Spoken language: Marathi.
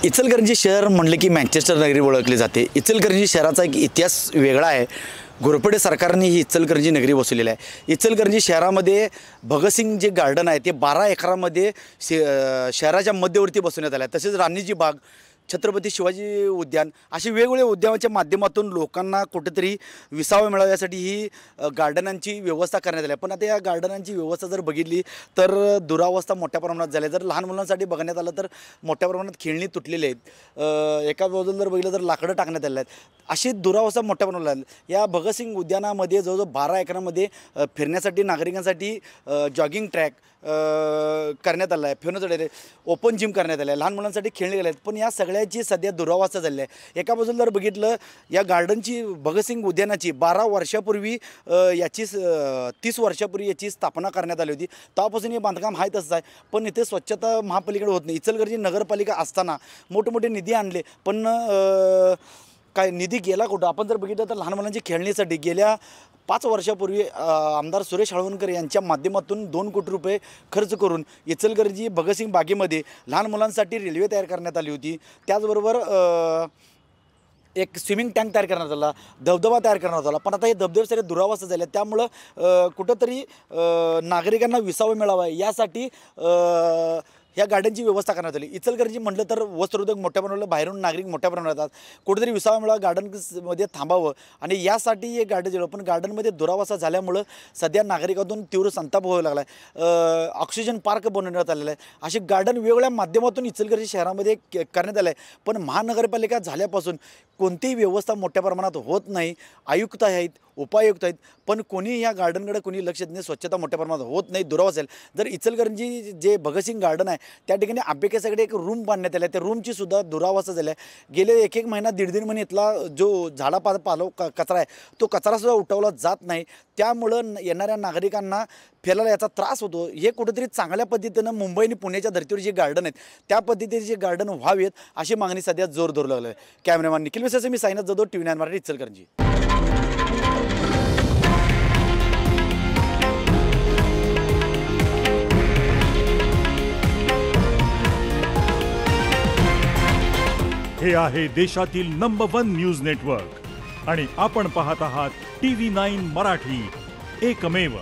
इचलकरंजी शहर म्हणले की मँचेस्टर नगरी ओळखली जाते। इचलकरंजी शहराचा एक इतिहास वेगळा आहे। घोरपडे सरकारने ही इचलकरंजी नगरी बसवलेली आहे। इचलकरंजी शहरामध्ये भगतसिंग जे गार्डन आहे ते 12 एकरामध्ये शहराच्या मध्यवर्ती बसवण्यात आले आहे। तसेच राणीजी बाग, छत्रपती शिवाजी उद्यान असे वेगवेगळे उद्यानाच्या माध्यमातून लोकांना कुठेतरी विसावा मिळावा यासाठी ही गार्डनांची व्यवस्था करण्यात आली आहे। पण आता या गार्डनांची व्यवस्था जर बघितली तर दुरावस्था मोठ्या प्रमाणात झाली आहे। जर लहान मुलांसाठी बघण्यात आलं तर मोठ्या प्रमाणात खेळणी तुटलेली आहेत। एका बाजूला जर बघितलं तर लाकडं टाकण्यात आले आहेत। अशी दुरावस्था मोठ्या प्रमाणात झाली। या भगतसिंग उद्यानामध्ये जवळजवळ 12 एकरामध्ये फिरण्यासाठी नागरिकांसाठी जॉगिंग ट्रॅक करण्यात आला आहे, फिरण्यासाठी ओपन जिम करण्यात आलं आहे, लहान मुलांसाठी खेळणी गेले आहेत। पण या सगळ्याची सध्या दुरावस्था झाली आहे। एका बाजूला जर बघितलं या गार्डनची भगतसिंग उद्यानाची 12 वर्षापूर्वी याची 30 वर्षापूर्वी याची स्थापना करण्यात आली होती। तेव्हापासून हे बांधकाम आहे तसंच आहे, पण इथे स्वच्छता महापालिकेकडे होत नाही। इचलकरंजी नगरपालिका असताना मोठमोठे निधी आणले, पण काय निधी गेला कुठं? आपण जर बघितलं तर लहान मुलांची खेळणीसाठी गेल्या 5 वर्षापूर्वी आमदार सुरेश हळवणकर यांच्या माध्यमातून 2 कोटी रुपये खर्च करून इचलकरंजी भगतसिंग बागेमध्ये लहान मुलांसाठी रेल्वे तयार करण्यात आली होती। त्याचबरोबर एक स्विमिंग टँक तयार करण्यात आला, धबधबा तयार करण्यात आला। पण आता हे धबधबे सगळे दुरावस्था झाले, त्यामुळं कुठंतरी नागरिकांना विसावा मिळावा यासाठी ह्या गार्डनची व्यवस्था करण्यात आली। इचलकरंजी म्हटलं तर वस्त्रोद्योग मोठ्या प्रमाणात, बाहेरून नागरिक मोठ्या प्रमाणात येतात। कुठेतरी विसावा मिळावा, गार्डनमध्ये थांबावं आणि यासाठी हे गार्डन दिलं। पण गार्डनमध्ये दुरावस्था झाल्यामुळं सध्या नागरिकातून तीव्र संताप व्हावा लागला आहे। ऑक्सिजन पार्क बनवण्यात आलेलं आहे। असे गार्डन वेगवेगळ्या माध्यमातून इचलकरंजी शहरामध्ये करण्यात आलं आहे। पण महानगरपालिका झाल्यापासून कोणतीही व्यवस्था मोठ्या प्रमाणात होत नाही। आयुक्त आहेत, उपायुक्त आहेत, पण कोणी या गार्डनकडे कोणी लक्ष देत नाही। स्वच्छता मोठ्या प्रमाणात होत नाही, दुरावस्था आहे। जर इचलकरंजी जे भगतसिंग गार्डन आहे त्या ठिकाणी अभ्यासासाठी एक रूम बांधण्यात आला आहे, त्या रूमची सुद्धा दुरावस्था झाली आहे। गेले एक महिना, दीड महिने इथला जो झाडापालो कचरा आहे तो कचरासुद्धा उठवला जात नाही। त्यामुळं येणाऱ्या नागरिकांना फिरायला याचा त्रास होतो। हे कुठेतरी चांगल्या पद्धतीनं मुंबई आणि पुण्याच्या धर्तीवर जे गार्डन आहेत त्या पद्धतीचे गार्डन व्हावेत अशी मागणी सध्या जोर धरू लागली आहे। कॅमेरामॅन निखिल विसेसे, मी साईनाथ जाधव, TV9 मराठी, इचलकरंजी। हे आहे देशातील नंबर 1 न्यूज नेटवर्क आणि आपण पाहत आहात TV9 मराठी, एकमेव।